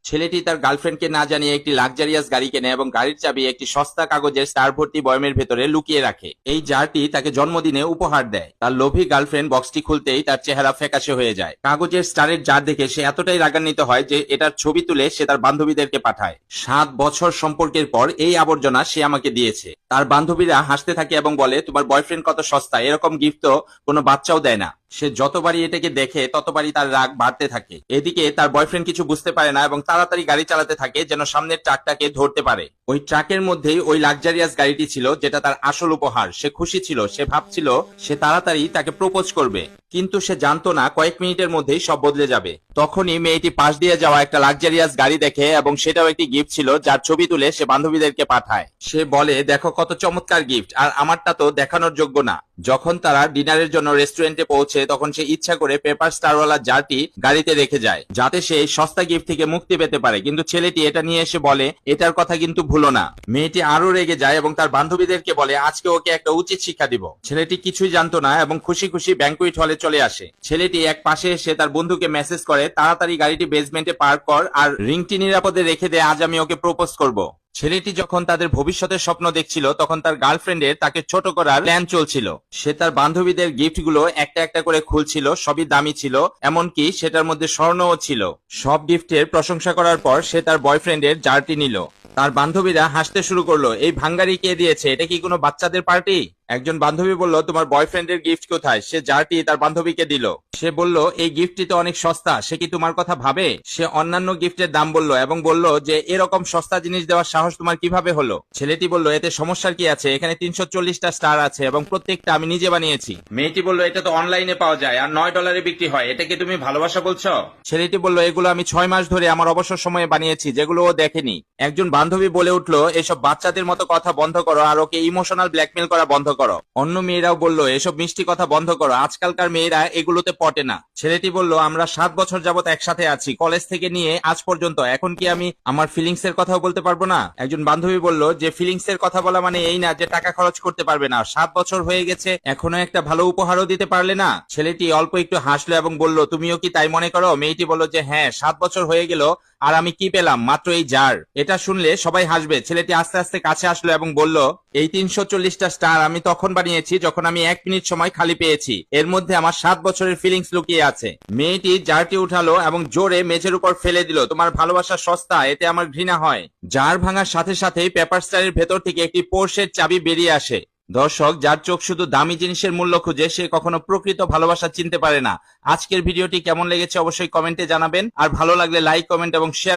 ছেলেটি তার গার্লফ্রেন্ডকে না জানিয়ে একটি লাক্সারিয়াস গাড়ি কেনে এবং গাড়ির চাবি একটি সস্তা কাগজের স্টার ভর্তি বয়মের ভেতরে লুকিয়ে রাখে। এই জারটি তাকে জন্মদিনে উপহার দেয়। তার লোভী গার্লফ্রেন্ড বক্সটি খুলতেই তার চেহারা ফ্যাকাশে হয়ে যায়। কাগজের স্টারের জার দেখে সে এতটাই রাগান্বিত হয় যে এটার ছবি তুলে সে তার বান্ধবীদেরকে পাঠায়। 7 বছর সম্পর্কের পর এই আবর্জনা সে আমাকে দিয়েছে। তার বান্ধবীরা হাসতে থাকে এবং বলে, তোমার বয়ফ্রেন্ড কত সস্তা, এরকম গিফট তো কোনো বাচ্চাও দেয় না। সে যতবারই এটাকে দেখে ততবারই তার রাগ বাড়তে থাকে। এদিকে তার বয়ফ্রেন্ড কিছু বুঝতে পারে না এবং তাড়াতাড়ি গাড়ি চালাতে থাকে যেন সামনের ট্রাকটাকে ধরতে পারে। ওই ট্রাকের মধ্যেই ওই লাক্সারিয়াস গাড়িটি ছিল যেটা তার আসল উপহার। সে খুশি ছিল, সে ভাবছিল সে তাড়াতাড়ি তাকে প্রপোজ করবে, কিন্তু সে জানতো না কয়েক মিনিটের মধ্যেই সব বদলে যাবে। তখনই মেয়েটি পাশ দিয়ে যাওয়া একটা লাক্সারিয়াস গাড়ি দেখে এবং সেটাও একটি গিফট ছিল যার ছবি তুলে সে বান্ধবীদেরকে পাঠায়। সে বলে, দেখো কত চমৎকার গিফট, আর আমারটা তো দেখানোর যোগ্য না। যখন তারা ডিনারের জন্য রেস্টুরেন্টে পৌঁছে তখন সে ইচ্ছা করে পেপার স্টারওয়ালা জারটি গাড়িতে রেখে যায় যাতে সে এই সস্তা গিফট থেকে মুক্তি পেতে পারে, কিন্তু ছেলেটি এটা নিয়ে এসে বলে, এটার কথা কিন্তু ভুলো না। মেয়েটি আরো রেগে যায় এবং তার বান্ধবীদেরকে বলে আজকে ওকে একটা উচিত শিক্ষা দিব। ছেলেটি কিছুই জানতো না এবং খুশি খুশি ব্যাংকুয়েট হলে চলে আসে। ছেলেটি এক পাশে এসে তার বন্ধুকে মেসেজ করে, তাড়াতাড়ি গাড়িটি বেসমেন্টে পার্ক কর আর রিংটি নিরাপদে রেখে দে, আজ আমি ওকে প্রপোজ করব। ছেলেটি যখন তাদের ভবিষ্যতের স্বপ্ন দেখছিল তখন তার গার্লফ্রেন্ডের তাকে ছোট করার প্ল্যান চলছিল। সে তার বান্ধবীদের গিফটগুলো একটা একটা করে খুলছিল, সবই দামি ছিল, এমনকি সেটার মধ্যে স্বর্ণও ছিল। সব গিফটের প্রশংসা করার পর সে তার বয়ফ্রেন্ডের জারটি নিল। তার বান্ধবীরা হাসতে শুরু করলো, এই ভাঙ্গারি কে দিয়েছে, এটা কি কোনো বাচ্চাদের পার্টি? একজন বান্ধবী বলল, তোমার বয়ফ্রেন্ডের গিফট কোথায়? সে জারটি তার বান্ধবীকে দিল। সে বলল, এই গিফটটি তো অনেক সস্তা, সে কি তোমার কথা ভাবে? সে অন্যান্য গিফটের দাম বলল এবং বলল যে এরকম সস্তা জিনিস দেওয়ার সাহস তোমার কিভাবে হলো? ছেলেটি বলল, এতে সমস্যার কি আছে, এখানে 340টা স্টার আছে এবং প্রত্যেকটা আমি নিজে বানিয়েছি। মেয়েটি বলল, এটা তো অনলাইনে পাওয়া যায় আর $9 বিক্রি হয়, এটাকে তুমি ভালোবাসা বলছো? ছেলেটি বলল, এগুলো আমি 6 মাস ধরে আমার অবসর সময়ে বানিয়েছি, যেগুলো ও দেখেনি। একজন বান্ধবী বলে উঠলো, এসব বাচ্চাদের মতো কথা বন্ধ করো আর ওকে ইমোশনাল ব্ল্যাকমেল করা বন্ধ করো। অন্য মেয়েরাও বলল, এসব মিষ্টি কথা বন্ধ করো, আজকালকার মেয়েরা এগুলোতে পটে না। ছেলেটি বলল, আমরা 7 বছর যাবত একসাথে আছি, কলেজ থেকে নিয়ে আজ পর্যন্ত, এখন কি আমি আমার ফিলিংস এর কথাও বলতে পারবো না? একজন বান্ধবী বলল যে ফিলিংস এর কথা বলা মানে এই না যে টাকা খরচ করতে পারবে না, 7 বছর হয়ে গেছে এখনো একটা ভালো উপহারও দিতে পারলে না। ছেলেটি অল্প একটু হাসলো এবং বলল, তুমিও কি তাই মনে করো? মেয়েটি বলল যে হ্যাঁ, 7 বছর হয়ে গেল আর আমি কি পেলাম, মাত্র এই জার। এটা শুনলে সবাই হাসবে। ছেলেটি আস্তে আস্তে কাছে আসলো এবং বলল, এই 340টা স্টার আমি তখন বানিয়েছি যখন আমি 1 মিনিট সময় খালি পেয়েছি, এর মধ্যে আমার 7 বছরের ফিলিংস লুকিয়ে আছে। মেয়েটি জারটি উঠালো এবং জোরে মেঝের উপর ফেলে দিল। তোমার ভালোবাসা সস্তা, এতে আমার ঘৃণা হয়। জার ভাঙার সাথে সাথেই পেপার স্টারের ভেতর থেকে একটি পোর্শের চাবি বেরিয়ে আসে। দর্শক, যার চোখ শুধু দামি জিনিসের মূল্য খুঁজে সে কখনো প্রকৃত ভালোবাসা চিনতে পারে না। আজকের ভিডিওটি কেমন লেগেছে অবশ্যই কমেন্টে জানাবেন, আর ভালো লাগলে লাইক, কমেন্ট এবং শেয়ার